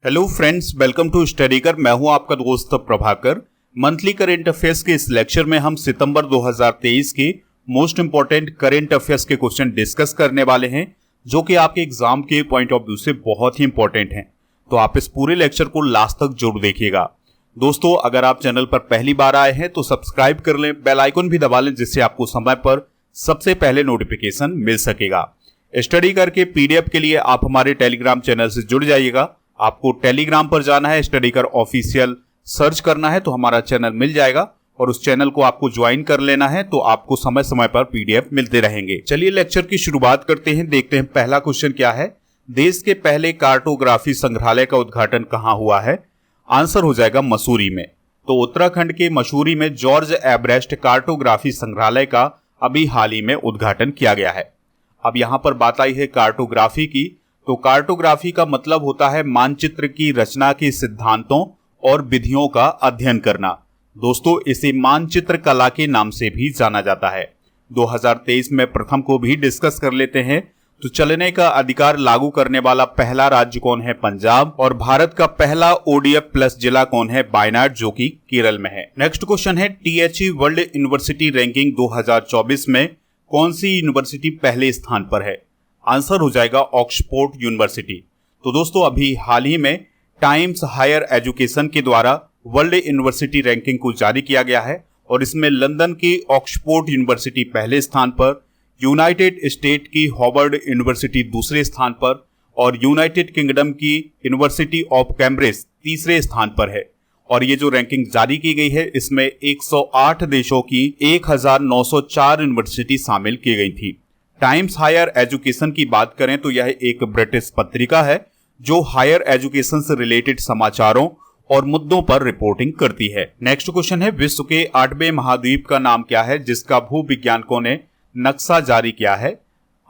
Hello friends, welcome to Studykar. मैं हूं आपका दोस्त प्रभाकर। मंथली करंट अफेयर्स के इस लेक्चर में हम सितंबर 2023 के मोस्ट इंपॉर्टेंट करंट अफेयर्स के क्वेश्चन डिस्कस करने वाले हैं, जो कि आपके एग्जाम के पॉइंट ऑफ व्यू से बहुत ही इंपॉर्टेंट हैं। तो आप इस पूरे लेक्चर को लास्ट तक जरूर देखिएगा। दोस्तों, अगर आप चैनल पर पहली बार आए हैं तो सब्सक्राइब कर लें, बेल आइकन भी दबा लें, जिससे आपको समय पर सबसे पहले नोटिफिकेशन मिल सकेगा। स्टडी करके पीडीएफ के लिए आप हमारे टेलीग्राम चैनल से जुड़ जाइएगा। आपको टेलीग्राम पर जाना है, स्टडी कर ऑफिशियल सर्च करना है तो हमारा चैनल मिल जाएगा और उस चैनल को आपको ज्वाइन कर लेना है, तो आपको समय समय पर पीडीएफ मिलते रहेंगे। चलिए लेक्चर की शुरुआत करते हैं। देखते हैं पहला क्वेश्चन क्या है। देश के पहले कार्टोग्राफी संग्रहालय का उद्घाटन कहाँ हुआ है? आंसर हो जाएगा मसूरी में। तो उत्तराखंड के मसूरी में जॉर्ज एवरेस्ट कार्टोग्राफी संग्रहालय का अभी हाल ही में उद्घाटन किया गया है। अब यहाँ पर बात आई है कार्टोग्राफी की। तो कार्टोग्राफी का मतलब होता है मानचित्र की रचना के सिद्धांतों और विधियों का अध्ययन करना। दोस्तों, इसे मानचित्र कला के नाम से भी जाना जाता है। 2023 में प्रथम को भी डिस्कस कर लेते हैं। तो चलने का अधिकार लागू करने वाला पहला राज्य कौन है? पंजाब। और भारत का पहला ओडीएफ प्लस जिला कौन है? वायनाड, जो कि केरल में है। नेक्स्ट क्वेश्चन है, टीएचई वर्ल्ड यूनिवर्सिटी रैंकिंग 2024 में कौन सी यूनिवर्सिटी पहले स्थान पर है? आंसर हो जाएगा ऑक्सफोर्ड यूनिवर्सिटी। तो दोस्तों, अभी हाल ही में टाइम्स हायर एजुकेशन के द्वारा वर्ल्ड यूनिवर्सिटी रैंकिंग को जारी किया गया है और इसमें लंदन की ऑक्सफोर्ड यूनिवर्सिटी पहले स्थान पर, यूनाइटेड स्टेट की हार्वर्ड यूनिवर्सिटी दूसरे स्थान पर और यूनाइटेड किंगडम की यूनिवर्सिटी ऑफ कैम्ब्रिज तीसरे स्थान पर है। और ये जो रैंकिंग जारी की गई है, इसमें 108 देशों की 1904 यूनिवर्सिटी शामिल की गई थी। टाइम्स हायर एजुकेशन की बात करें तो यह एक ब्रिटिश पत्रिका है जो हायर एजुकेशन से रिलेटेड समाचारों और मुद्दों पर रिपोर्टिंग करती है। नेक्स्ट क्वेश्चन है, विश्व के 8वें महाद्वीप का नाम क्या है जिसका भूविज्ञानिकों ने नक्शा जारी किया है?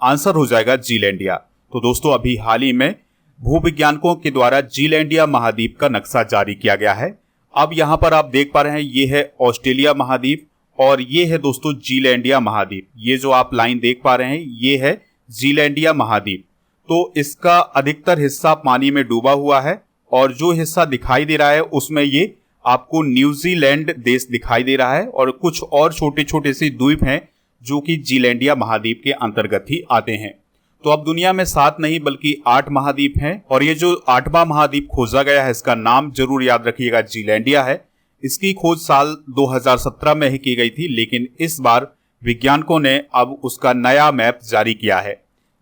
आंसर हो जाएगा जीलैंडिया। तो दोस्तों, अभी हाल ही में भूविज्ञानिकों के द्वारा जीलैंडिया महाद्वीप का नक्शा जारी किया गया है। अब यहाँ पर आप देख पा रहे हैं, ये है ऑस्ट्रेलिया महाद्वीप और ये है दोस्तों जीलैंडिया महाद्वीप। ये जो आप लाइन देख पा रहे हैं, ये है जीलैंडिया महाद्वीप। तो इसका अधिकतर हिस्सा पानी में डूबा हुआ है और जो हिस्सा दिखाई दे रहा है उसमें ये आपको न्यूजीलैंड देश दिखाई दे रहा है और कुछ और छोटे छोटे से द्वीप हैं जो कि जीलैंडिया महाद्वीप के अंतर्गत ही आते हैं। तो अब दुनिया में 7 नहीं बल्कि 8 महाद्वीप हैं और ये जो 8वां महाद्वीप खोजा गया है, इसका नाम जरूर याद रखिएगा, जीलैंडिया है। इसकी खोज साल 2017 में ही की गई थी, लेकिन इस बार वैज्ञानिकों ने अब उसका नया मैप जारी किया है।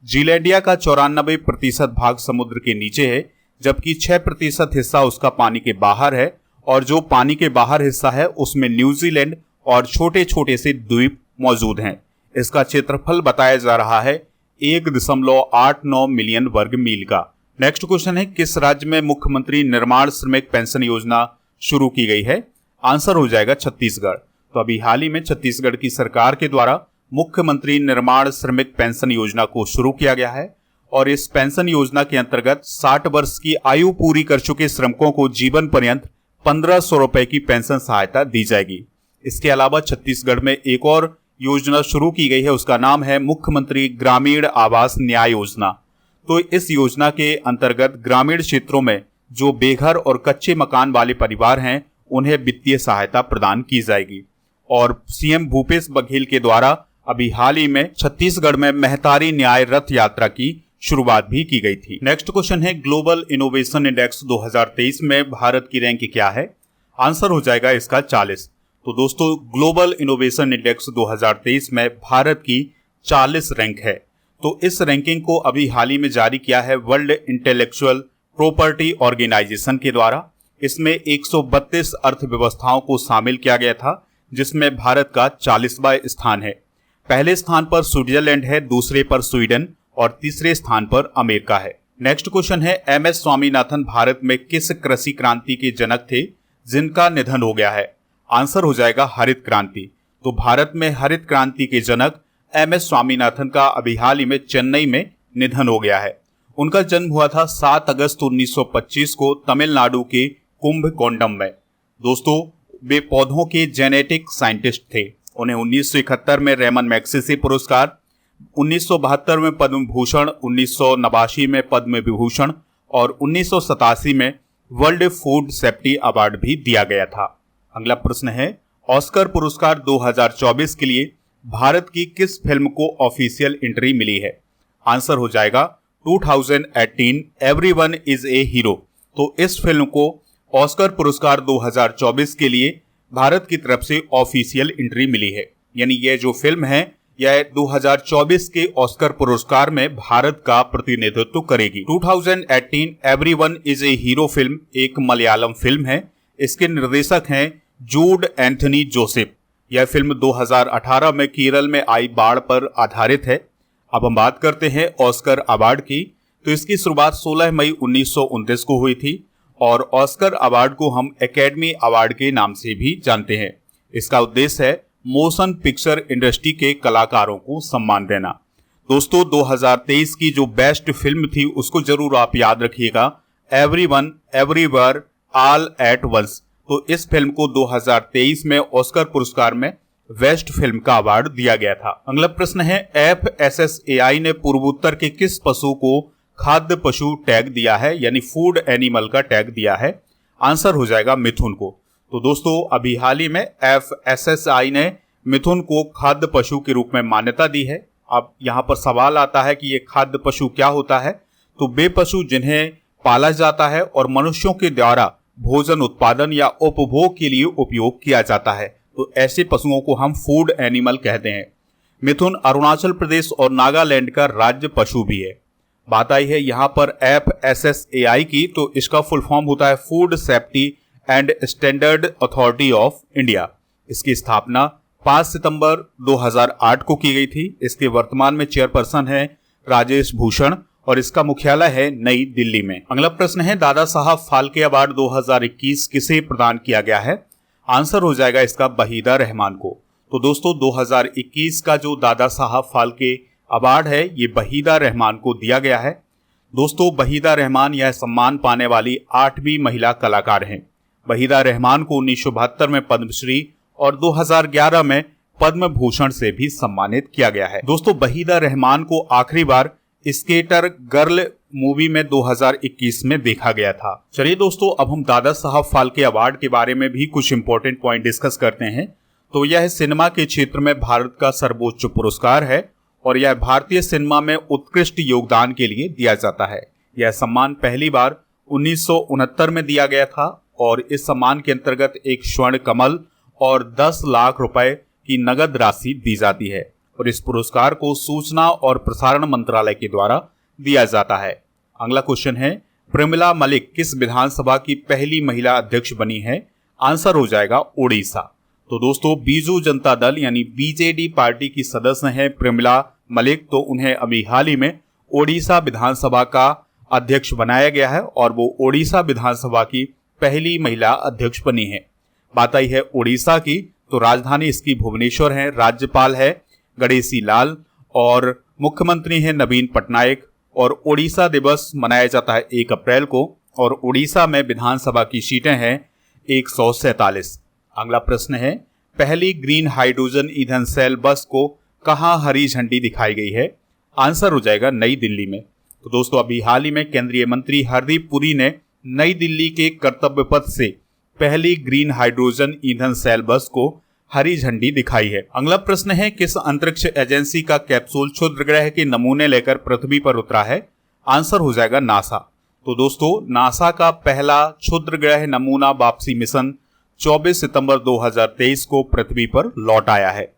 जीलैंडिया का 94% भाग समुद्र के नीचे है, जबकि 6% हिस्सा उसका पानी के बाहर है और जो पानी के बाहर हिस्सा है उसमें न्यूजीलैंड और छोटे छोटे से द्वीप मौजूद हैं। इसका क्षेत्रफल बताया जा रहा है 1.89 मिलियन वर्ग मील का। नेक्स्ट क्वेश्चन है, किस राज्य में मुख्यमंत्री निर्माण श्रमिक पेंशन योजना शुरू की गई है? आंसर हो जाएगा छत्तीसगढ़। तो अभी हाल ही में छत्तीसगढ़ की सरकार के द्वारा मुख्यमंत्री निर्माण श्रमिक पेंशन योजना को शुरू किया गया है और इस पेंशन योजना के अंतर्गत 60 वर्ष की आयु पूरी कर चुके श्रमिकों को जीवन पर्यंत 1500 रुपए की पेंशन सहायता दी जाएगी। इसके अलावा छत्तीसगढ़ में एक और योजना शुरू की गई है, उसका नाम है मुख्यमंत्री ग्रामीण आवास न्याय योजना। तो इस योजना के अंतर्गत ग्रामीण क्षेत्रों में जो बेघर और कच्चे मकान वाले परिवार हैं, उन्हें वित्तीय सहायता प्रदान की जाएगी। और सीएम भूपेश बघेल के द्वारा अभी हाल ही में छत्तीसगढ़ में महतारी न्याय रथ यात्रा की शुरुआत भी की गई थी। नेक्स्ट क्वेश्चन है, ग्लोबल इनोवेशन इंडेक्स 2023 में भारत की रैंक क्या है? आंसर हो जाएगा इसका 40। तो दोस्तों, ग्लोबल इनोवेशन इंडेक्स 2023 में भारत की 40 रैंक है। तो इस रैंकिंग को अभी हाल ही में जारी किया है वर्ल्ड इंटेलेक्चुअल प्रॉपर्टी ऑर्गेनाइजेशन के द्वारा। इसमें 132 अर्थव्यवस्थाओं को शामिल किया गया था, जिसमें भारत का 40वां स्थान है। पहले स्थान पर स्विट्जरलैंड है, दूसरे पर स्वीडन और तीसरे स्थान पर अमेरिका है। नेक्स्ट क्वेश्चन है, एमएस स्वामीनाथन भारत में किस कृषि क्रांति के जनक थे जिनका निधन हो गया है? आंसर हो जाएगा हरित क्रांति। तो भारत में हरित क्रांति के जनक एमएस स्वामीनाथन का अभी हाल ही में चेन्नई में निधन हो गया है। उनका जन्म हुआ था 7 अगस्त 1925 को तमिलनाडु के कुंभकोंडम में। दोस्तों, वे पौधों के जेनेटिक साइंटिस्ट थे। उन्हें 1971 में रेमन मैग्सेसे पुरस्कार, 1972 में पद्म भूषण, 1989 में पद्म विभूषण और 1987 में वर्ल्ड फूड सेफ्टी अवार्ड भी दिया गया था। अगला प्रश्न है, ऑस्कर पुरस्कार 2024 के लिए भारत की किस फिल्म को ऑफिशियल एंट्री मिली है? आंसर हो जाएगा 2018 एवरीवन इज ए हीरो। तो इस फिल्म को ऑस्कर पुरस्कार 2024 के लिए भारत की तरफ से ऑफिशियल एंट्री मिली है। यानी यह जो फिल्म है यह 2024 के ऑस्कर पुरस्कार में भारत का प्रतिनिधित्व करेगी। 2018 everyone is a hero film एक मलयालम फिल्म है। इसके निर्देशक हैं जूड एंथनी जोसेफ। यह फिल्म 2018 में केरल में आई बाढ़ पर आधारित है। अब हम बात करते हैं ऑस्कर अवार्ड की। तो इसकी शुरुआत 16 मई 1929 को हुई थी और ऑस्कर अवार्ड को हम एकेडमी अवार्ड के नाम से भी जानते हैं। इसका उद्देश्य है मोशन पिक्चर इंडस्ट्री के कलाकारों को सम्मान देना। दोस्तों 2023 की जो बेस्ट फिल्म थी उसको जरूर आप याद रखिएगा, everyone everywhere all at once. तो इस फिल्म को 2023 में ऑस्कर पुरस्कार में बेस्ट फिल्म का अवार्ड दिया गया था। अगला प्रश्न है, FSSAI ने पूर्वोत्तर के किस पशु को खाद्य पशु टैग दिया है, यानी फूड एनिमल का टैग दिया है? आंसर हो जाएगा मिथुन को। तो दोस्तों अभी हाल ही में FSSAI ने मिथुन को खाद्य पशु के रूप में मान्यता दी है। अब यहाँ पर सवाल आता है कि ये खाद्य पशु क्या होता है? तो वे पशु जिन्हें पाला जाता है और मनुष्यों के द्वारा भोजन उत्पादन या उपभोग के लिए उपयोग किया जाता है, तो ऐसे पशुओं को हम फूड एनिमल कहते हैं। मिथुन अरुणाचल प्रदेश और नागालैंड का राज्य पशु भी है। बात आई है यहाँ पर FSSAI की, तो इसका फुल फॉर्म होता है food safety and standard authority of India. इसकी स्थापना 5 सितंबर 2008 को की गई थी। इसके वर्तमान में चेयरपर्सन है राजेश भूषण और इसका मुख्यालय है नई दिल्ली में। अगला प्रश्न है, दादा साहब फाल्के अवार्ड 2021 किसे प्रदान किया गया है? आंसर हो जाएगा इसका वहीदा रहमान को। तो दोस्तों 2021 का जो दादा साहब फाल्के अवार्ड है ये वहीदा रहमान को दिया गया है। दोस्तों वहीदा रहमान यह सम्मान पाने वाली 8वीं महिला कलाकार हैं। वहीदा रहमान को 1972 में पद्मश्री और 2011 में पद्म भूषण से भी सम्मानित किया गया है। दोस्तों वहीदा रहमान को आखिरी बार स्केटर गर्ल मूवी में 2021 में देखा गया था। चलिए दोस्तों अब हम दादा साहब फाल्के अवार्ड के बारे में भी कुछ इंपॉर्टेंट पॉइंट डिस्कस करते हैं। तो यह सिनेमा के क्षेत्र में भारत का सर्वोच्च पुरस्कार है और यह भारतीय सिनेमा में उत्कृष्ट योगदान के लिए दिया जाता है। यह सम्मान पहली बार 1969 में दिया गया था और इस सम्मान के अंतर्गत एक स्वर्ण कमल और 10 लाख रुपए की नगद राशि दी जाती है और इस पुरस्कार को सूचना और प्रसारण मंत्रालय के द्वारा दिया जाता है। अगला क्वेश्चन है, प्रेमिला मलिक किस विधानसभा की पहली महिला अध्यक्ष बनी है? आंसर हो जाएगा ओडिशा। तो दोस्तों बीजू जनता दल यानी BJD पार्टी की सदस्य हैं प्रेमिला मलिक। तो उन्हें अभी हाल ही में ओडिशा विधानसभा का अध्यक्ष बनाया गया है और वो ओडिशा विधानसभा की पहली महिला अध्यक्ष बनी है। बात आई है ओडिशा की, तो राजधानी इसकी भुवनेश्वर है। राज्यपाल है गणेशी लाल और मुख्यमंत्री है नवीन पटनायक और ओडिशा दिवस मनाया जाता है 1 अप्रैल को और ओडिशा में विधानसभा की सीटें हैं 147। अगला प्रश्न है, पहली ग्रीन हाइड्रोजन ईंधन सेल बस को कहां हरी झंडी दिखाई गई है? आंसर हो जाएगा नई दिल्ली में। तो दोस्तों अभी हाल ही में केंद्रीय मंत्री हरदीप पुरी ने नई दिल्ली के कर्तव्य पथ से पहली ग्रीन हाइड्रोजन ईंधन सेल बस को हरी झंडी दिखाई है। अगला प्रश्न है, किस अंतरिक्ष एजेंसी का कैप्सूल क्षुद्र ग्रह के नमूने लेकर पृथ्वी पर उतरा है? आंसर हो जाएगा नासा। तो दोस्तों नासा का पहला क्षुद्र ग्रह नमूना वापसी मिशन 24 सितंबर 2023 को पृथ्वी पर लौट आया है।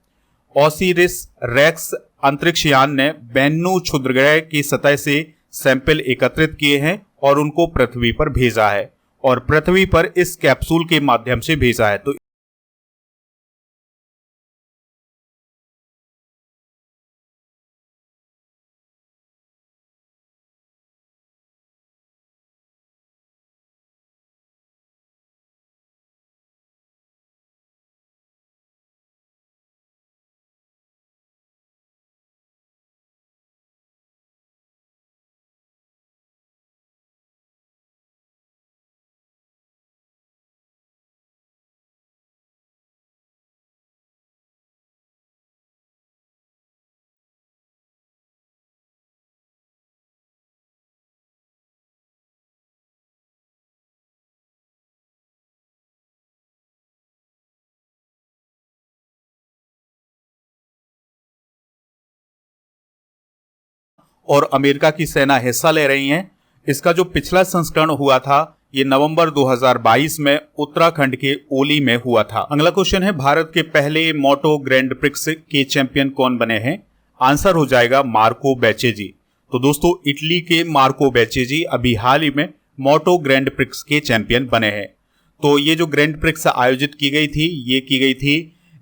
ओसिरिस रेक्स अंतरिक्ष यान ने बेन्नु क्षुद्र ग्रह की सतह से सैंपल एकत्रित किए हैं और उनको पृथ्वी पर भेजा है और पृथ्वी पर इस कैप्सूल के माध्यम से भेजा है। तो और अमेरिका की सेना हिस्सा ले रही हैं। इसका जो पिछला संस्करण हुआ था ये नवंबर 2022 में उत्तराखंड के ओली में हुआ था। अगला क्वेश्चन है, भारत के पहले मोटो ग्रैंड प्रिक्स के चैंपियन कौन बने हैं? आंसर हो जाएगा मार्को बेचेजी। तो दोस्तों इटली के मार्को बेचेजी अभी हाल ही में मोटो ग्रैंड प्रिक्स के चैंपियन बने हैं। तो ये जो ग्रैंड प्रिक्स आयोजित की गई थी ये की गई थी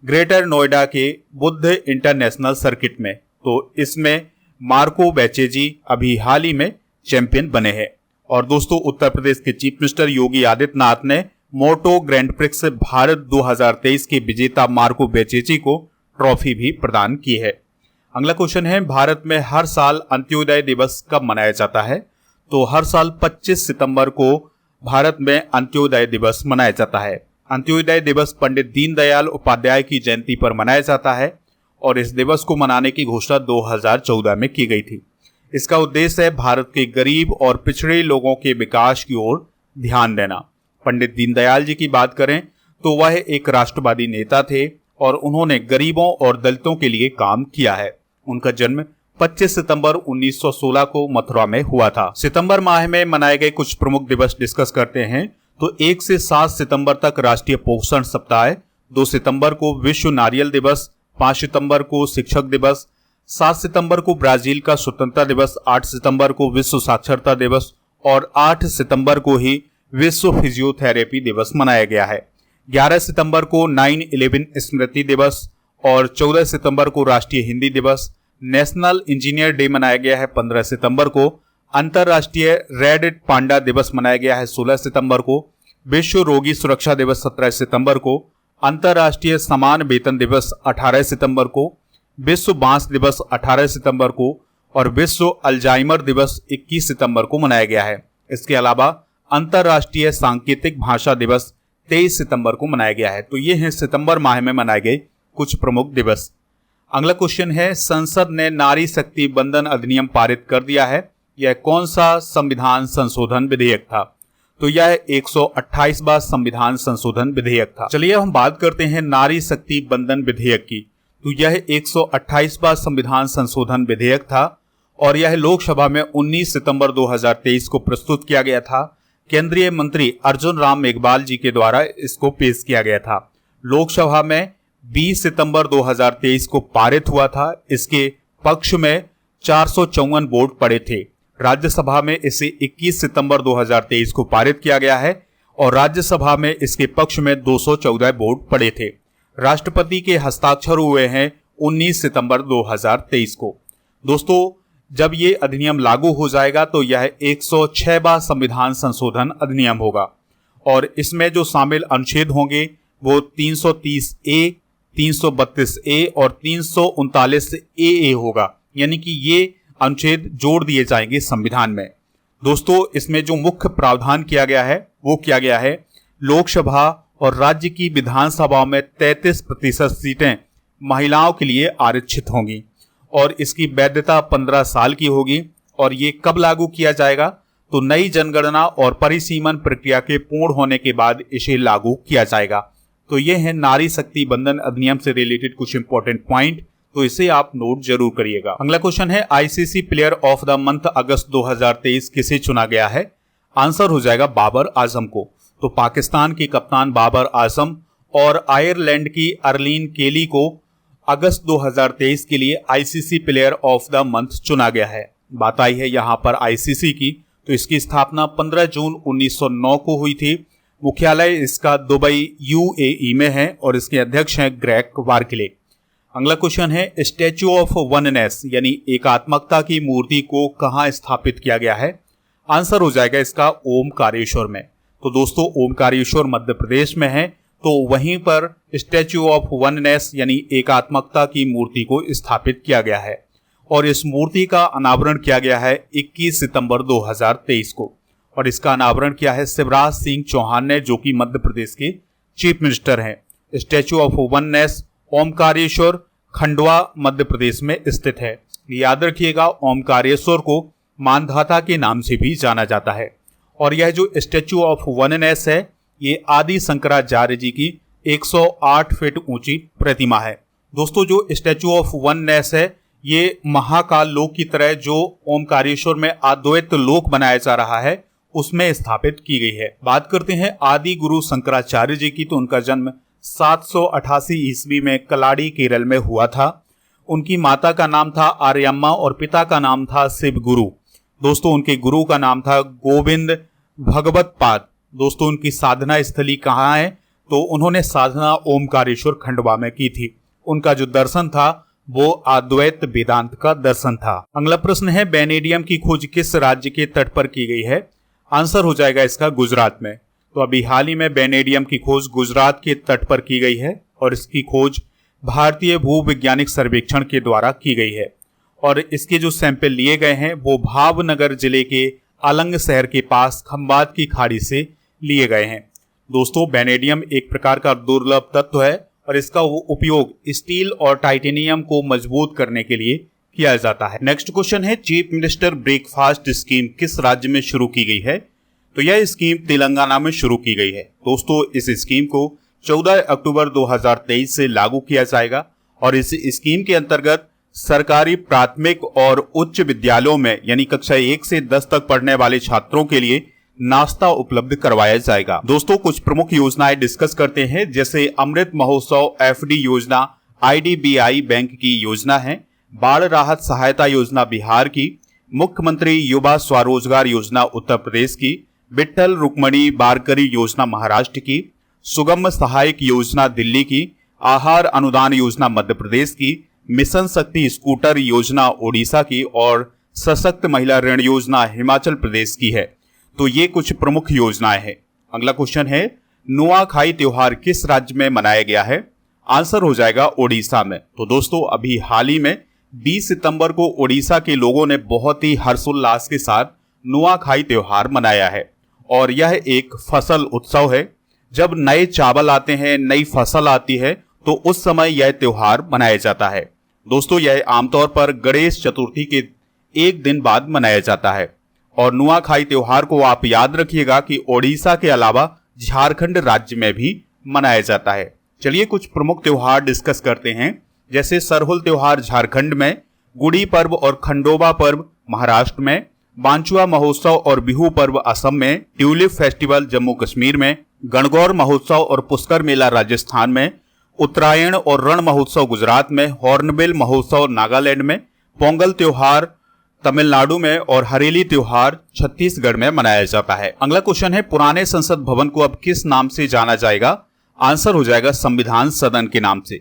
ग्रेटर नोएडा के बुद्ध इंटरनेशनल सर्किट में। तो इसमें मार्को बेचेजी अभी हाल ही में चैंपियन बने हैं। और दोस्तों उत्तर प्रदेश के चीफ मिनिस्टर योगी आदित्यनाथ ने मोटो ग्रैंड प्रिक्स भारत 2023 के विजेता मार्को बेचेजी को ट्रॉफी भी प्रदान की है। अगला क्वेश्चन है, भारत में हर साल अंत्योदय दिवस कब मनाया जाता है? तो हर साल 25 सितंबर को भारत में अंत्योदय दिवस मनाया जाता है। अंत्योदय दिवस पंडित दीनदयाल उपाध्याय की जयंती पर मनाया जाता है और इस दिवस को मनाने की घोषणा 2014 में की गई थी। इसका उद्देश्य है भारत के गरीब और पिछड़े लोगों के विकास की ओर ध्यान देना। पंडित दीनदयाल जी की बात करें तो वह एक राष्ट्रवादी नेता थे और उन्होंने गरीबों और दलितों के लिए काम किया है। उनका जन्म 25 सितंबर 1916 को मथुरा में हुआ था। सितंबर माह में मनाए गए कुछ प्रमुख दिवस डिस्कस करते हैं। तो 1 से 7 सितंबर तक राष्ट्रीय पोषण सप्ताह, 2 सितंबर को विश्व नारियल दिवस, 5 सितंबर को शिक्षक दिवस, 7 सितंबर को ब्राजील का स्वतंत्रता दिवस, 8 सितंबर को विश्व साक्षरता दिवस और 8 सितंबर को ही विश्व फिजियोथेरेपी दिवस मनाया गया है। 11 सितंबर को 9/11 स्मृति दिवस और 14 सितंबर को राष्ट्रीय हिंदी दिवस। नेशनल इंजीनियर डे मनाया गया है 15 सितंबर को। अंतरराष्ट्रीय रेड पांडा दिवस मनाया गया है 16 सितंबर को। विश्व रोगी सुरक्षा दिवस 17 सितंबर को। अंतरराष्ट्रीय समान वेतन दिवस 18 सितंबर को। विश्व बांस दिवस 18 सितंबर को और विश्व अल्जाइमर दिवस 21 सितंबर को मनाया गया है। इसके अलावा अंतरराष्ट्रीय सांकेतिक भाषा दिवस 23 सितंबर को मनाया गया है। तो ये हैं सितंबर माह में मनाए गए कुछ प्रमुख दिवस। अगला क्वेश्चन है, संसद ने नारी शक्ति बंधन अधिनियम पारित कर दिया है। यह कौन सा संविधान संशोधन विधेयक था? तो यह 128वां संविधान संशोधन विधेयक था। चलिए हम बात करते हैं नारी शक्ति बंधन विधेयक की। तो यह 128वां संविधान संशोधन विधेयक था और यह लोकसभा में 19 सितंबर 2023 को प्रस्तुत किया गया था। केंद्रीय मंत्री अर्जुन राम मेघवाल जी के द्वारा इसको पेश किया गया था। लोकसभा में 20 सितंबर 2023 को पारित हुआ था। इसके पक्ष में 454 वोट पड़े थे। राज्यसभा में इसे 21 सितंबर 2023 को पारित किया गया है और राज्यसभा में इसके पक्ष में 214 वोट पड़े थे। राष्ट्रपति के हस्ताक्षर हुए हैं 19 सितंबर 2023 को। दोस्तों जब ये अधिनियम लागू हो जाएगा तो यह 106वां संविधान संशोधन अधिनियम होगा और इसमें जो शामिल अनुच्छेद होंगे वो 330A, 332A और 339AA होगा। यानी कि ये अनुच्छेद जोड़ दिए जाएंगे संविधान में। दोस्तों इसमें जो मुख्य प्रावधान किया गया है वो किया गया है, लोकसभा और राज्य की विधानसभाओं में 33% सीटें महिलाओं के लिए आरक्षित होंगी और इसकी वैधता 15 साल की होगी। और ये कब लागू किया जाएगा? तो नई जनगणना और परिसीमन प्रक्रिया के पूर्ण होने के बाद इसे लागू किया जाएगा। तो ये है नारी शक्ति बंधन अधिनियम से रिलेटेड कुछ इंपॉर्टेंट पॉइंट, तो इसे आप नोट जरूर करिएगा। अगला क्वेश्चन है, ICC player of the month अगस्त 2023 किसे चुना गया है? आंसर हो जाएगा बाबर आजम को। तो पाकिस्तान के कप्तान बाबर आजम और आयरलैंड की अर्लीन केली को अगस्त 2023 के लिए ICC player of the month चुना गया है। बात आई है यहाँ पर आईसीसी की, तो इसकी स्थापना 15 जून 1909 को हुई थी। मुख्यालय इसका दुबई यूएई में है और इसके अध्यक्ष हैं ग्रेग वार्किले। अगला क्वेश्चन है, स्टैच्यू ऑफ वननेस यानी एकात्मकता की मूर्ति को कहाँ स्थापित किया गया है? आंसर हो जाएगा इसका ओमकारेश्वर में। तो दोस्तों ओमकारेश्वर मध्य प्रदेश में है, तो वहीं पर स्टैच्यू ऑफ वननेस यानी एकात्मकता की मूर्ति को स्थापित किया गया है और इस मूर्ति का अनावरण किया गया है 21 सितंबर 2023 को और इसका अनावरण किया है शिवराज सिंह चौहान ने, जो कि मध्य प्रदेश के चीफ मिनिस्टर हैं। Statue of Oneness Omkareshwar Khandwa Madhya Pradesh में स्थित है। याद रखिएगा ओमकारेश्वर को मानधाता के नाम से भी जाना जाता है और यह जो स्टैच्यू ऑफ वननेस है ये आदि शंकराचार्य जी की 108 फीट ऊंची प्रतिमा है। दोस्तों जो स्टैच्यू ऑफ वननेस है ये महाकाल लोक की तरह जो ओमकारेश्वर में अद्वैत लोक बनाया जा रहा है उसमें स्थापित की गई है। बात करते हैं आदि गुरु शंकराचार्य जी की, तो उनका जन्म 788 ईस्वी में कलाड़ी केरल में हुआ था। उनकी माता का नाम था आर्यम्मा और पिता का नाम था शिव गुरु। दोस्तों उनके गुरु का नाम था गोविंद भगवत पाद। दोस्तों उनकी साधना स्थली कहाँ है, तो उन्होंने साधना ओमकारेश्वर खंडवा में की थी। उनका जो दर्शन था वो अद्वैत वेदांत का दर्शन था। अगला प्रश्न है वेनेडियम की खोज किस राज्य के तट पर की गई है? आंसर हो जाएगा इसका गुजरात में। तो अभी हाल ही में वेनेडियम की खोज गुजरात के तट पर की गई है और इसकी खोज भारतीय भूवैज्ञानिक सर्वेक्षण के द्वारा की गई है और इसके जो सैंपल लिए गए हैं वो भावनगर जिले के अलंग शहर के पास खंबात की खाड़ी से लिए गए हैं। दोस्तों वेनेडियम एक प्रकार का दुर्लभ तत्व है और इसका उपयोग स्टील और टाइटेनियम को मजबूत करने के लिए किया जाता है। नेक्स्ट क्वेश्चन है चीफ मिनिस्टर ब्रेकफास्ट स्कीम किस राज्य में शुरू की गई है? तो यह स्कीम तेलंगाना में शुरू की गई है। दोस्तों इस स्कीम को 14 अक्टूबर 2023 से लागू किया जाएगा और इस स्कीम के अंतर्गत सरकारी प्राथमिक और उच्च विद्यालयों में यानी कक्षा 1 से 10 तक पढ़ने वाले छात्रों के लिए नाश्ता उपलब्ध करवाया जाएगा। दोस्तों कुछ प्रमुख योजनाएं डिस्कस करते हैं, जैसे अमृत महोत्सव एफडी योजना आईडीबीआई बैंक की योजना है, बाढ़ राहत सहायता योजना बिहार की, मुख्यमंत्री युवा स्वरोजगार योजना उत्तर प्रदेश की, विट्ठल रुक्मणी बारकरी योजना महाराष्ट्र की, सुगम सहायक योजना दिल्ली की, आहार अनुदान योजना मध्य प्रदेश की, मिशन शक्ति स्कूटर योजना ओडिशा की और सशक्त महिला ऋण योजना हिमाचल प्रदेश की है। तो ये कुछ प्रमुख योजनाएं हैं। अगला क्वेश्चन है नुआखाई त्योहार किस राज्य में मनाया गया है? आंसर हो जाएगा ओडिशा में। तो दोस्तों अभी हाल ही में 20 सितंबर को ओडिशा के लोगों ने बहुत ही हर्षोल्लास के साथ नुआखाई त्योहार मनाया है और यह एक फसल उत्सव है। जब नए चावल आते हैं, नई फसल आती है तो उस समय यह त्योहार मनाया जाता है। दोस्तों यह आमतौर पर गणेश चतुर्थी के एक दिन बाद मनाया जाता है और नुआखाई त्योहार को आप याद रखिएगा कि ओडिशा के अलावा झारखंड राज्य में भी मनाया जाता है। चलिए कुछ प्रमुख त्योहार डिस्कस करते हैं, जैसे सरहुल त्योहार झारखंड में, गुड़ी पर्व और खंडोबा पर्व महाराष्ट्र में, बांचुआ महोत्सव और बिहू पर्व असम में, ट्यूलिप फेस्टिवल जम्मू कश्मीर में, गणगौर महोत्सव और पुष्कर मेला राजस्थान में, उत्तरायण और रण महोत्सव गुजरात में, हॉर्नबिल महोत्सव नागालैंड में, पोंगल त्योहार तमिलनाडु में और हरेली त्योहार छत्तीसगढ़ में मनाया जाता है। अगला क्वेश्चन है पुराने संसद भवन को अब किस नाम से जाना जाएगा? आंसर हो जाएगा संविधान सदन के नाम से।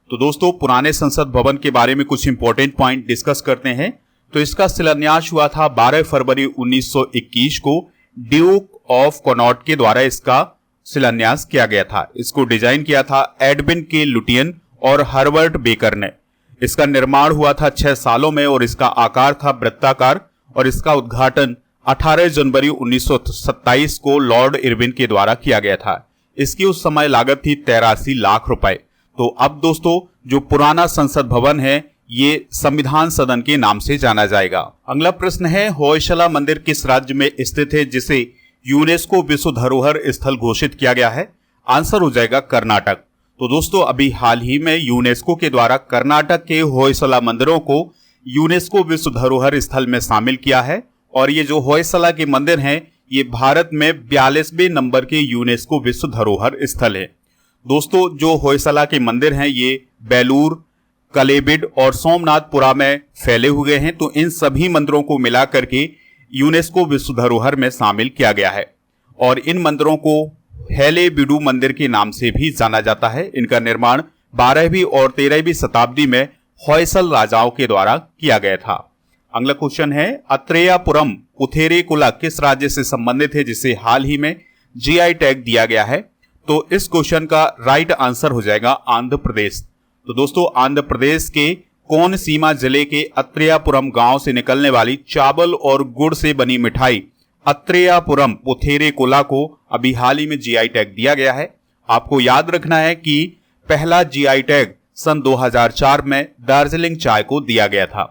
तो दोस्तों पुराने संसद भवन के बारे में कुछ इंपॉर्टेंट पॉइंट डिस्कस करते हैं। तो इसका शिलान्यास हुआ था 12 फरवरी 1921 को ड्यूक ऑफ कनॉट के द्वारा इसका शिलान्यास किया गया था। इसको डिजाइन किया था एडविन के लुटियन और हर्बर्ट बेकर ने। इसका निर्माण हुआ था 6 सालों में और इसका आकार था वृत्ताकार और इसका उद्घाटन 18 जनवरी 1927 को लॉर्ड इरविन के द्वारा किया गया था। इसकी उस समय लागत थी 83 लाख रुपए। तो अब दोस्तों जो पुराना संसद भवन है ये संविधान सदन के नाम से जाना जाएगा। अगला प्रश्न है होयसला मंदिर किस राज्य में स्थित है जिसे यूनेस्को विश्व धरोहर स्थल घोषित किया गया है? आंसर हो जाएगा कर्नाटक। तो दोस्तों अभी हाल ही में यूनेस्को के द्वारा कर्नाटक के होयसला मंदिरों को यूनेस्को विश्व धरोहर स्थल में शामिल किया है और ये जो होयसला के मंदिर हैं ये भारत में 42वें नंबर के यूनेस्को विश्व धरोहर स्थल है। दोस्तों जो होयसला के मंदिर हैं ये बेलूर, कलेबिड और सोमनाथपुरा में फैले हुए हैं। तो इन सभी मंदिरों को मिलाकर के यूनेस्को विश्व धरोहर में शामिल किया गया है और इन मंदिरों को हेलेबिडु मंदिर के नाम से भी जाना जाता है। इनका निर्माण 12वीं और 13वीं शताब्दी में होयसल राजाओं के द्वारा किया गया था। अगला क्वेश्चन है अत्रेयापुरम पुथेरेकुला किस राज्य से संबंधित है जिसे हाल ही में जीआई टैग दिया गया है? तो इस क्वेश्चन का राइट आंसर हो जाएगा आंध्र प्रदेश। तो दोस्तों आंध्र प्रदेश के कोनसीमा जिले के अत्रेयापुरम गांव से निकलने वाली चावल और गुड़ से बनी मिठाई अत्रेयापुरम पुथेरेकुला को अभी हाल ही में जीआई टैग दिया गया है। आपको याद रखना है कि पहला जीआई टैग सन 2004 में दार्जिलिंग चाय को दिया गया था।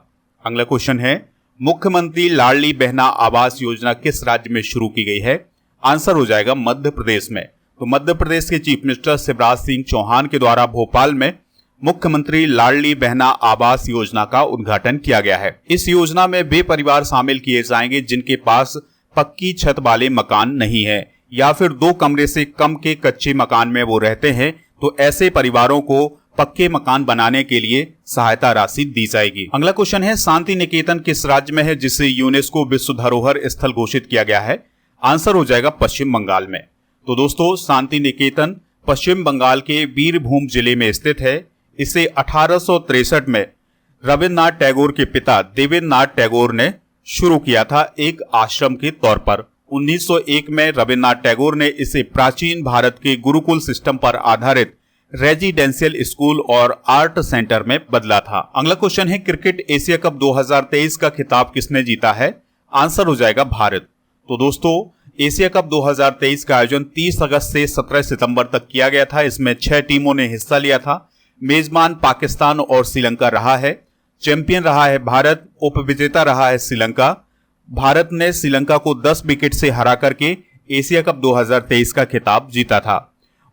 अगला क्वेश्चन है मुख्यमंत्री लाडली बहना आवास योजना किस राज्य में शुरू की गई है? आंसर हो जाएगा मध्य प्रदेश में। तो मध्य प्रदेश के चीफ मिनिस्टर शिवराज सिंह चौहान के द्वारा भोपाल में मुख्यमंत्री लाडली बहना आवास योजना का उद्घाटन किया गया है। इस योजना में वे परिवार शामिल किए जाएंगे जिनके पास पक्की छत वाले मकान नहीं है या फिर 2 कमरे से कम के कच्चे मकान में वो रहते हैं, तो ऐसे परिवारों को पक्के मकान बनाने के लिए सहायता राशि दी जाएगी। अगला क्वेश्चन है, शांति निकेतन किस राज्य में है जिसे यूनेस्को विश्व धरोहर स्थल घोषित किया गया है? आंसर हो जाएगा पश्चिम बंगाल में। तो दोस्तों, शांति निकेतन पश्चिम बंगाल के बीरभूम जिले में स्थित है। इसे 1863 में रविन्द्रनाथ टैगोर के पिता देवेंद्रनाथ टैगोर ने शुरू किया था एक आश्रम के तौर पर। 1901 में रविन्द्रनाथ टैगोर ने इसे प्राचीन भारत के गुरुकुल सिस्टम पर आधारित रेजिडेंशियल स्कूल और आर्ट सेंटर में बदला था। अगला क्वेश्चन है, क्रिकेट एशिया कप 2023 का खिताब किसने जीता है? आंसर हो जाएगा भारत। तो दोस्तों, एशिया कप 2023 का आयोजन 30 अगस्त से 17 सितंबर तक किया गया था। इसमें 6 टीमों ने हिस्सा लिया था। मेजबान पाकिस्तान और श्रीलंका रहा है। चैंपियन रहा है भारत, उपविजेता रहा है श्रीलंका। भारत ने श्रीलंका को 10 विकेट से हरा करके एशिया कप 2023 का खिताब जीता था।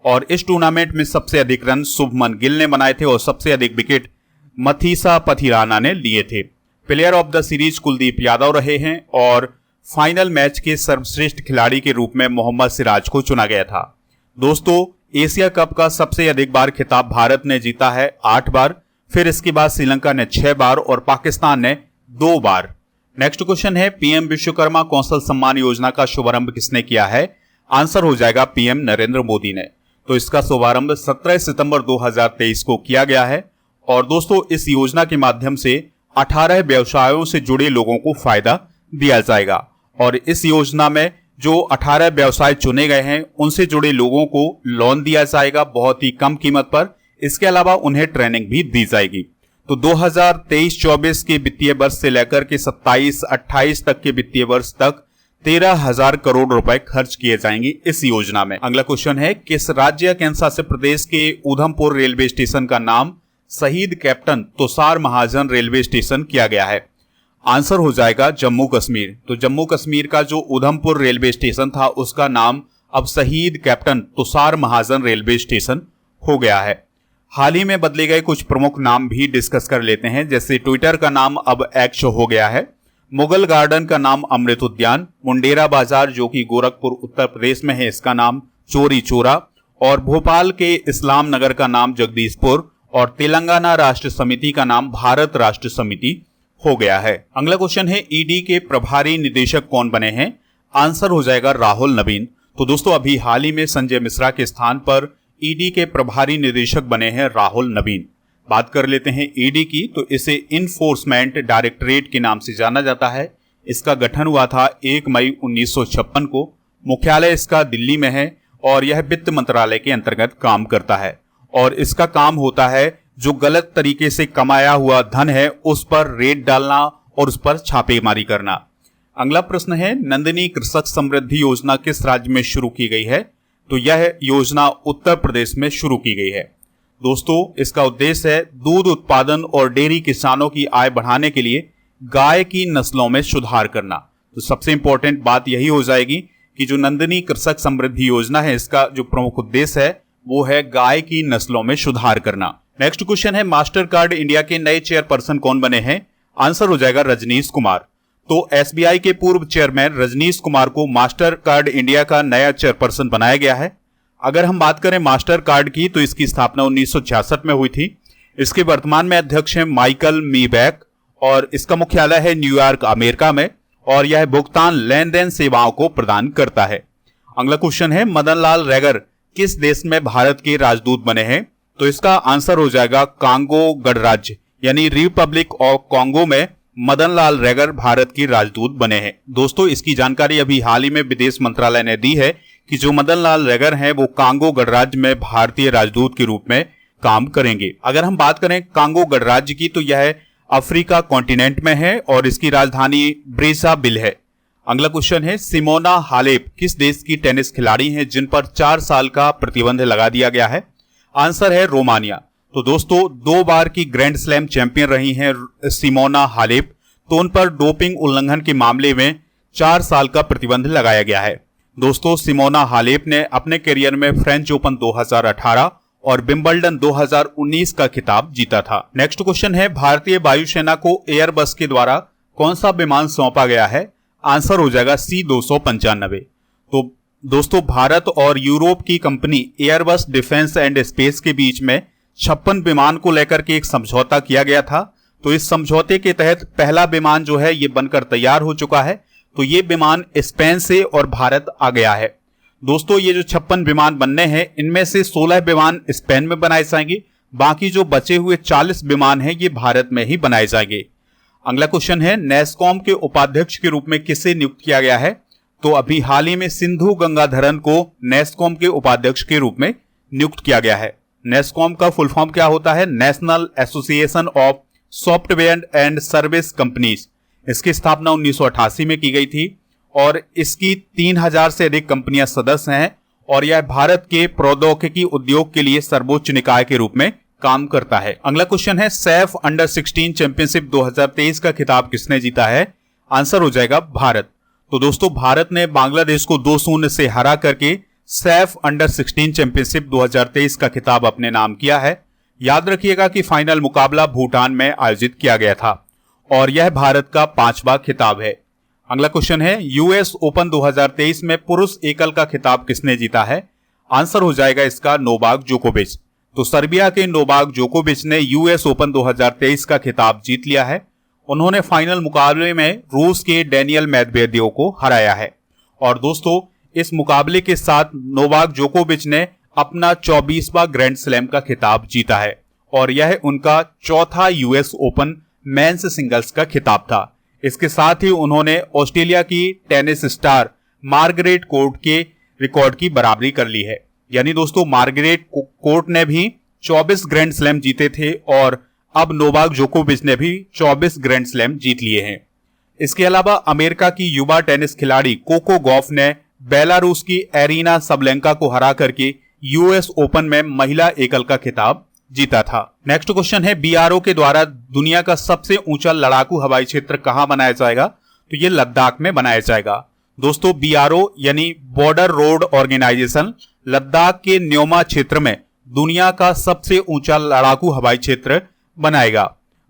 और इस टूर्नामेंट में सबसे अधिक रन शुभमन गिल ने बनाए थे और सबसे अधिक विकेट मथीसा पथिराना ने लिए थे। Player of the series Kuldeep Yadav रहे हैं और फाइनल मैच के सर्वश्रेष्ठ खिलाड़ी के रूप में मोहम्मद सिराज को चुना गया था। दोस्तों, एशिया कप का सबसे अधिक बार खिताब भारत ने जीता है 8 बार, फिर इसके बाद श्रीलंका ने 6 बार और पाकिस्तान ने 2 बार। नेक्स्ट क्वेश्चन है, पीएम विश्वकर्मा कौशल सम्मान योजना का शुभारंभ किसने किया है? आंसर हो जाएगा पीएम नरेंद्र मोदी ने। तो इसका शुभारंभ 17 सितंबर 2023 को किया गया है। और दोस्तों, इस योजना के माध्यम से 18 व्यवसायों से जुड़े लोगों को फायदा दिया जाएगा और इस योजना में जो 18 व्यवसाय चुने गए हैं उनसे जुड़े लोगों को लोन दिया जाएगा बहुत ही कम कीमत पर। इसके अलावा उन्हें ट्रेनिंग भी दी जाएगी। तो 2023-24 के वित्तीय वर्ष से लेकर के 27-28 तक के वित्तीय वर्ष तक 13,000 करोड़ रुपए खर्च किए जाएंगे इस योजना में। अगला क्वेश्चन है, किस राज्य या केंद्र शासित प्रदेश के उधमपुर रेलवे स्टेशन का नाम शहीद कैप्टन तुषार महाजन रेलवे स्टेशन किया गया है? आंसर हो जाएगा जम्मू कश्मीर। तो जम्मू कश्मीर का जो उधमपुर रेलवे स्टेशन था उसका नाम अब शहीद कैप्टन तुषार महाजन रेलवे स्टेशन हो गया है। हाल ही में बदले गए कुछ प्रमुख नाम भी डिस्कस कर लेते हैं, जैसे ट्विटर का नाम अब एक्स हो गया है, मुगल गार्डन का नाम अमृत उद्यान, मुंडेरा बाजार जो कि गोरखपुर उत्तर प्रदेश में है इसका नाम चोरी चोरा, और भोपाल के इस्लाम नगर का नाम जगदीशपुर, और तेलंगाना राष्ट्र समिति का नाम भारत राष्ट्र समिति हो गया है। अगला क्वेश्चन है, ईडी के प्रभारी निदेशक कौन बने हैं? आंसर हो जाएगा राहुल नवीन। तो दोस्तों, अभी हाल ही में संजय मिश्रा के स्थान पर ईडी के प्रभारी निदेशक बने हैं राहुल नवीन। बात कर लेते हैं ईडी की, तो इसे इन्फोर्समेंट डायरेक्टरेट के नाम से जाना जाता है। इसका गठन हुआ था 1 मई 1956 को। मुख्यालय इसका दिल्ली में है और यह वित्त मंत्रालय के अंतर्गत काम करता है और इसका काम होता है जो गलत तरीके से कमाया हुआ धन है उस पर रेड डालना और उस पर छापेमारी करना। अगला प्रश्न है, नंदिनी कृषक समृद्धि योजना किस राज्य में शुरू की गई है? तो यह योजना उत्तर प्रदेश में शुरू की गई है। दोस्तों, इसका उद्देश्य है दूध उत्पादन और डेयरी किसानों की आय बढ़ाने के लिए गाय की नस्लों में सुधार करना। तो सबसे इंपॉर्टेंट बात यही हो जाएगी कि जो नंदिनी कृषक समृद्धि योजना है इसका जो प्रमुख उद्देश्य है वो है गाय की नस्लों में सुधार करना। नेक्स्ट क्वेश्चन है, मास्टर कार्ड इंडिया के नए चेयरपर्सन कौन बने हैं? आंसर हो जाएगा रजनीश कुमार। तो एसबीआई के पूर्व चेयरमैन रजनीश कुमार को मास्टर कार्ड इंडिया का नया चेयरपर्सन बनाया गया है। अगर हम बात करें मास्टर कार्ड की तो इसकी स्थापना 1966 में हुई थी। इसके वर्तमान में अध्यक्ष हैं माइकल मीबैक और इसका मुख्यालय है न्यूयॉर्क अमेरिका में और यह भुगतान लेन देन सेवाओं को प्रदान करता है। अगला क्वेश्चन है, मदन लाल रैगर किस देश में भारत के राजदूत बने हैं? तो इसका आंसर हो जाएगा कांगो गणराज्य यानी रिपब्लिक ऑफ कांगो में मदन लाल रैगर भारत के राजदूत बने हैं। दोस्तों, इसकी जानकारी अभी हाल ही में विदेश मंत्रालय ने दी है कि जो मदन लाल रैगर हैं वो कांगो गणराज्य में भारतीय राजदूत के रूप में काम करेंगे। अगर हम बात करें कांगो गणराज्य की तो यह अफ्रीका कॉन्टिनेंट में है और इसकी राजधानी ब्रेज़ाविल है। अगला क्वेश्चन है, सिमोना हालेप किस देश की टेनिस खिलाड़ी हैं जिन पर 4 साल का प्रतिबंध लगा दिया गया है? आंसर है रोमानिया। तो दोस्तों, 2 बार की ग्रैंड स्लैम चैंपियन रही हैं सिमोना हालेप, तो उन पर डोपिंग उल्लंघन के मामले में 4 साल का प्रतिबंध लगाया गया है। दोस्तों, सिमोना हालेप ने अपने करियर में फ्रेंच ओपन 2018 और विंबलडन 2019 का खिताब जीता था। नेक्स्ट क्वेश्चन है, भारतीय वायुसेना को एयरबस के द्वारा कौन सा विमान सौंपा गया है? आंसर हो जाएगा C-295। तो दोस्तों, भारत और यूरोप की company Airbus defence and space के बीच में 56 विमान को लेकर के एक समझौता किया गया था। तो इस समझौते के तहत पहला विमान जो है ये बनकर तैयार हो चुका है। तो ये विमान स्पेन से और भारत आ गया है। दोस्तों, ये जो 56 विमान बनने हैं, इनमें से 16 विमान स्पेन में बनाए जाएंगे, बाकी जो बचे हुए 40 विमान हैं ये भारत में ही बनाए जाएंगे। अगला क्वेश्चन है, नेस्कॉम के उपाध्यक्ष के रूप में किसे नियुक्त किया गया है? तो अभी हाल ही में सिंधु गंगाधरन को नेस्कॉम के उपाध्यक्ष के रूप में नियुक्त किया गया है। नेस्कॉम का फुल फॉर्म क्या होता है? National association of software and service companies. इसकी स्थापना 1988 में की गई थी और इसकी 3000 से अधिक कंपनियां सदस्य हैं और यह भारत के प्रौद्योगिकी उद्योग के लिए सर्वोच्च निकाय के रूप में काम करता है। अगला क्वेश्चन है, सैफ अंडर 16 चैंपियनशिप 2023 का खिताब किसने जीता है? आंसर हो जाएगा भारत। तो दोस्तों, भारत ने बांग्लादेश को 2-0 से हरा करके सैफ अंडर 16 चैंपियनशिप 2023 का खिताब अपने नाम किया है। याद रखिएगा कि फाइनल मुकाबला भूटान में आयोजित किया गया था और यह भारत का 5वां खिताब है। अगला क्वेश्चन है, यूएस ओपन 2023 में पुरुष एकल का खिताब किसने जीता है? आंसर हो जाएगा इसका नोवाक जोकोविच। तो सर्बिया के नोवाक जोकोविच ने यूएस ओपन 2023 का खिताब जीत लिया है। उन्होंने फाइनल मुकाबले में रूस के डेनियल मेदवेदेव को हराया है। और दोस्तों, इस मुकाबले के साथ नोवाक जोकोविच ने अपना 24वां ग्रैंड स्लैम का खिताब जीता है और यह उनका चौथा यूएस ओपन मेंस सिंगल्स का खिताब था। इसके साथ ही उन्होंने ऑस्ट्रेलिया की टेनिस स्टार मार्गरेट कोर्ट के रिकॉर्ड की बराबरी कर ली है। यानी दोस्तों, मार्गरेट कोर्ट ने भी 24 ग्रैंड स्लैम जीते थे और अब नोवाक जोकोविच ने भी 24 ग्रैंड स्लैम जीत लिए हैं। इसके अलावा अमेरिका की युवा टेनिस खिलाड़ी कोको गॉफ ने बेलारूस की एरिना सबलेंका को हरा करके यूएस ओपन में महिला एकल का खिताब जीता था। नेक्स्ट क्वेश्चन है, बीआरओ के द्वारा दुनिया का सबसे ऊंचा लड़ाकू हवाई क्षेत्र कहां बनाया जाएगा? तो ये लद्दाख में बनाया जाएगा। दोस्तों, बीआरओ यानी बॉर्डर रोड ऑर्गेनाइजेशन लद्दाख के न्योमा क्षेत्र में दुनिया का सबसे ऊंचा लड़ाकू हवाई क्षेत्र बनाएगा।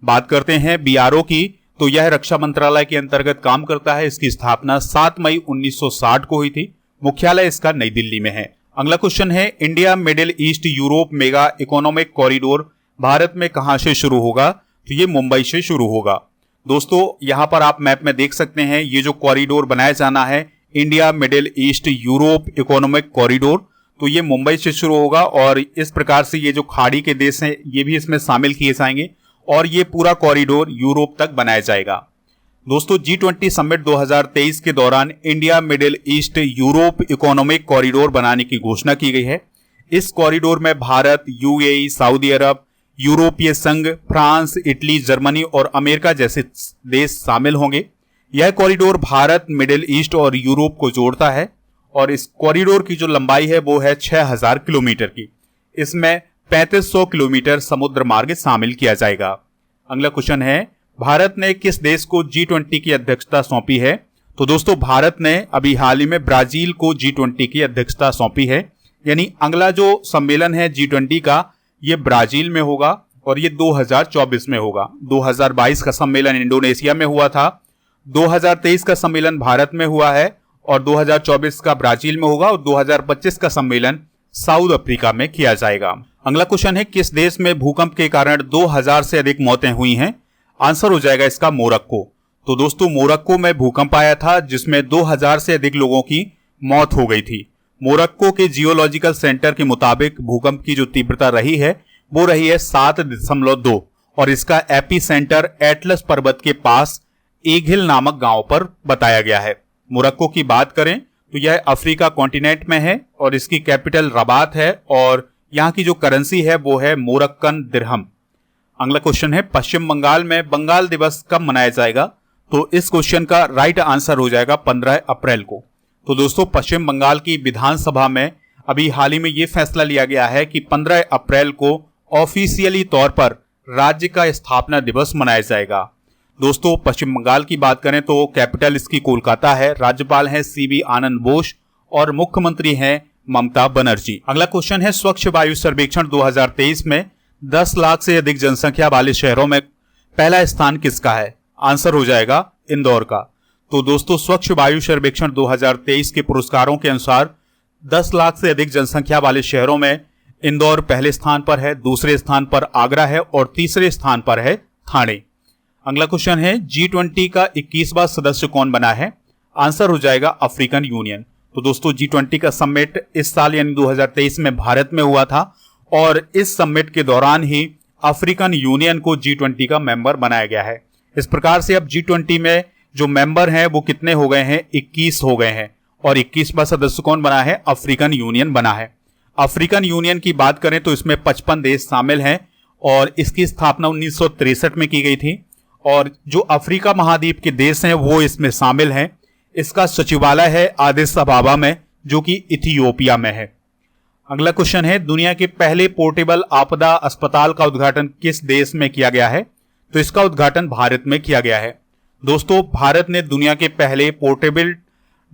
बात करते हैं बीआरओ की, तो यह रक्षा मंत्रालय के अंतर्गत काम करता है। इसकी स्थापना 7 मई 1960 को हुई थी। मुख्यालय इसका नई दिल्ली में है। अगला क्वेश्चन है, India middle east Europe mega economic corridor Bharat में कहां से शुरू होगा? तो ये मुंबई से शुरू होगा। दोस्तों, यहां पर आप मैप में देख सकते हैं, ये जो कॉरिडोर बनाया जाना है India middle east Europe economic corridor, तो ये मुंबई से शुरू होगा और इस प्रकार से ये जो खाड़ी के देश हैं ये भी इसमें शामिल किए जाएंगे और ये पूरा कॉरिडोर यूरोप तक बनाया जाएगा। दोस्तों, G20 समिट 2023 के दौरान India middle east Europe economic corridor बनाने की घोषणा की गई है। इस कॉरिडोर में भारत, यूएई, सऊदी अरब, यूरोपीय संघ, फ्रांस, इटली, जर्मनी और अमेरिका जैसे देश शामिल होंगे। यह कॉरिडोर भारत, मिडिल ईस्ट और यूरोप को जोड़ता है और इस कॉरिडोर की जो लंबाई है वो है 6000 किलोमीटर की। इसमें 3500 किलोमीटर समुद्र मार्ग शामिल किया जाएगा। अगला क्वेश्चन है, भारत ने किस देश को G20 की अध्यक्षता सौंपी है? तो दोस्तों, भारत ने अभी हाल ही में ब्राजील को G20 की अध्यक्षता सौंपी है। यानी अगला जो सम्मेलन है G20 का ये ब्राजील में होगा और ये 2024 में होगा। 2022 का सम्मेलन इंडोनेशिया में हुआ था, 2023 का सम्मेलन भारत में हुआ है और 2024 का ब्राजील में होगा और 2025 का सम्मेलन साउथ अफ्रीका में किया जाएगा। अगला क्वेश्चन है, किस देश में भूकंप के कारण 2000 से अधिक मौतें हुई हैं? आंसर हो जाएगा इसका मोरक्को। तो दोस्तों, मोरक्को में भूकंप आया था जिसमें 2000 से अधिक लोगों की मौत हो गई थी। मोरक्को के जियोलॉजिकल सेंटर के मुताबिक भूकंप की जो तीव्रता रही है वो रही है 7.2 और इसका एपी सेंटर एटलस पर्वत के पास एगिल नामक गांव पर बताया गया है। मोरक्को की बात करें तो यह अफ्रीका कॉन्टिनेंट में है और इसकी कैपिटल रबात है और यहाँ की जो करेंसी है वो है मोरक्कन दिरहम। अगला क्वेश्चन है, पश्चिम बंगाल में बंगाल दिवस कब मनाया जाएगा? तो इस क्वेश्चन का राइट आंसर हो जाएगा 15 अप्रैल को। तो दोस्तों, पश्चिम बंगाल की विधानसभा में अभी हाल ही में यह फैसला लिया गया है कि 15 अप्रैल को ऑफिशियली तौर पर राज्य का स्थापना दिवस मनाया जाएगा। दोस्तों, पश्चिम बंगाल की बात करें तो कैपिटल इसकी कोलकाता है, राज्यपाल हैं CB आनंद बोस और मुख्यमंत्री हैं ममता बनर्जी। अगला क्वेश्चन है स्वच्छ वायु सर्वेक्षण 2023 में 10 लाख से अधिक जनसंख्या वाले शहरों में पहला स्थान किसका है? आंसर हो जाएगा इंदौर का। तो दोस्तों स्वच्छ वायु सर्वेक्षण 2023 के पुरस्कारों के अनुसार 10 लाख से अधिक जनसंख्या वाले शहरों में इंदौर पहले स्थान पर है, दूसरे स्थान पर आगरा है और तीसरे स्थान पर है ठाणे। अगला क्वेश्चन है G20 का 21वां सदस्य कौन बना है? आंसर हो जाएगा अफ्रीकन यूनियन। तो दोस्तों G20 का समिट इस साल यानी 2023 में भारत में हुआ था और इस समिट के दौरान ही अफ्रीकन यूनियन को G20 का मेंबर बनाया गया है। इस प्रकार से अब G20 में जो मेंबर हैं वो कितने हो गए हैं? 21 हो गए हैं और 21वां सदस्य कौन बना है? अफ्रीकन यूनियन बना है। अफ्रीकन यूनियन की बात करें तो इसमें 55 देश शामिल हैं और इसकी स्थापना 1963 में की गई थी और जो अफ्रीका महाद्वीप के देश हैं वो इसमें शामिल हैं। इसका सचिवालय है आदिस अबाबा में जो कि इथियोपिया में है। अगला क्वेश्चन है दुनिया के पहले पोर्टेबल आपदा अस्पताल का उद्घाटन किस देश में किया गया है? तो इसका उद्घाटन भारत में किया गया है। दोस्तों भारत ने दुनिया के पहले पोर्टेबल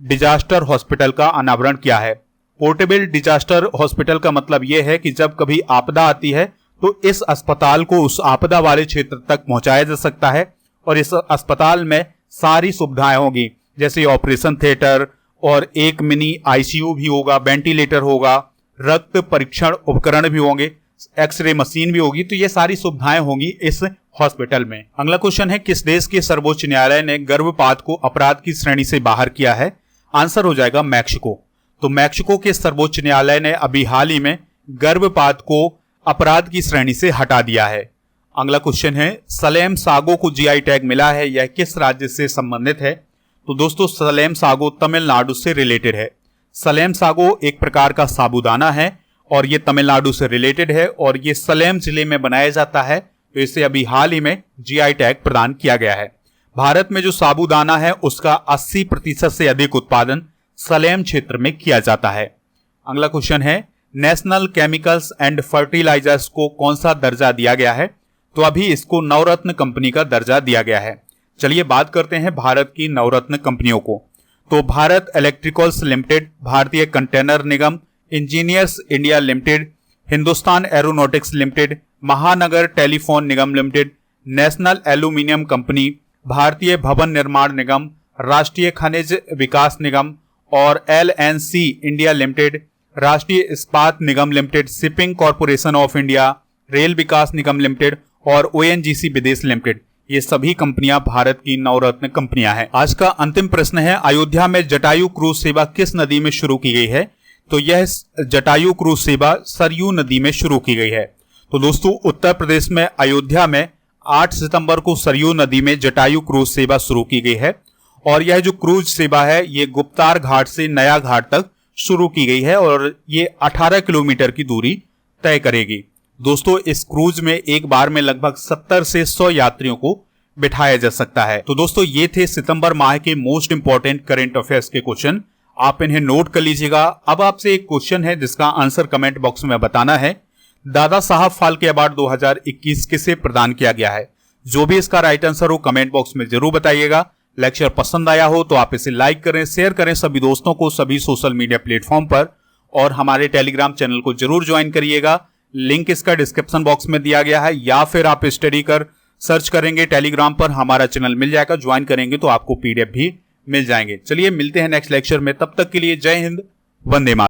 डिजास्टर हॉस्पिटल का अनावरण किया है। पोर्टेबल डिजास्टर हॉस्पिटल का मतलब यह है कि जब कभी आपदा आती है तो इस अस्पताल को उस आपदा वाले क्षेत्र तक पहुंचाया जा सकता है और इस अस्पताल में सारी सुविधाएं होगी, जैसे ऑपरेशन थिएटर और एक मिनी आईसीयू भी होगा, वेंटिलेटर होगा, रक्त परीक्षण उपकरण भी होंगे, एक्सरे मशीन भी होगी। तो ये सारी सुविधाएं होंगी इस हॉस्पिटल में। अगला क्वेश्चन है किस देश के सर्वोच्च न्यायालय ने गर्भपात को अपराध की श्रेणी से बाहर किया है? आंसर हो जाएगा मैक्सिको। तो मैक्सिको के सर्वोच्च न्यायालय ने अभी हाल ही में गर्भपात को अपराध की श्रेणी से हटा दिया है। अगला क्वेश्चन है सलेम सागो को जीआई टैग मिला है, यह किस राज्य से संबंधित है? तो दोस्तों सलेम सागो तमिलनाडु से रिलेटेड है। सलेम सागो एक प्रकार का साबूदाना है और ये तमिलनाडु से रिलेटेड है और ये सलेम जिले में बनाया जाता है, तो इसे अभी हाल ही में जीआई टैग प्रदान किया गया है। भारत में जो साबूदाना है उसका 80% से अधिक उत्पादन सलेम क्षेत्र में किया जाता है। अगला क्वेश्चन है नेशनल केमिकल्स एंड फर्टिलाइजर्स को कौन सा दर्जा दिया गया है? तो अभी इसको नवरत्न कंपनी का दर्जा दिया गया है। चलिए बात करते हैं भारत की नवरत्न कंपनियों को। तो Bharat Electricals Limited, Bharatiya Container Nigam, Engineers India Limited, Hindustan Aeronautics Limited, Mahanagar Telephone Nigam Limited, National Aluminium Company, Bharatiya Bhavan निर्माण निगम, राष्ट्रीय खनिज विकास निगम और LNC India Limited, Rashtriya Ispat Nigam Limited, Shipping Corporation of India, Rail Vikas Nigam Limited और ओएनजीसी विदेश लिमिटेड, ये सभी कंपनियां भारत की नवरत्न कंपनियां हैं। आज का अंतिम प्रश्न है अयोध्या में जटायु क्रूज सेवा किस नदी में शुरू की गई है? तो यह जटायु क्रूज सेवा सरयू नदी में शुरू की गई है। तो दोस्तों उत्तर प्रदेश में अयोध्या में 8 सितंबर को सरयू नदी में जटायु क्रूज सेवा शुरू की गई है और यह जो क्रूज सेवा है ये गुप्तार घाट से नया घाट तक शुरू की गई है और ये 18 किलोमीटर की दूरी तय करेगी। दोस्तों इस क्रूज में एक बार में लगभग 70 से 100 यात्रियों को बिठाया जा सकता है। तो दोस्तों ये थे सितंबर माह के मोस्ट इंपॉर्टेंट करंट अफेयर्स के क्वेश्चन, आप इन्हें नोट कर लीजिएगा। अब आपसे एक क्वेश्चन है जिसका आंसर कमेंट बॉक्स में बताना है। दादा साहब फाल्के अवार्ड 2021 किसे प्रदान किया गया है? जो भी इसका राइट आंसर हो कमेंट बॉक्स में जरूर बताइएगा। लेक्चर पसंद आया हो तो आप इसे लाइक करें, शेयर करें सभी दोस्तों को सभी सोशल मीडिया प्लेटफॉर्म पर और हमारे टेलीग्राम चैनल को जरूर ज्वाइन करिएगा। लिंक इसका डिस्क्रिप्शन बॉक्स में दिया गया है या फिर आप स्टडी कर सर्च करेंगे टेलीग्राम पर, हमारा चैनल मिल जाएगा। ज्वाइन करेंगे तो आपको पीडीएफ भी मिल जाएंगे। चलिए मिलते हैं नेक्स्ट लेक्चर में, तब तक के लिए जय हिंद, वंदे मातरम।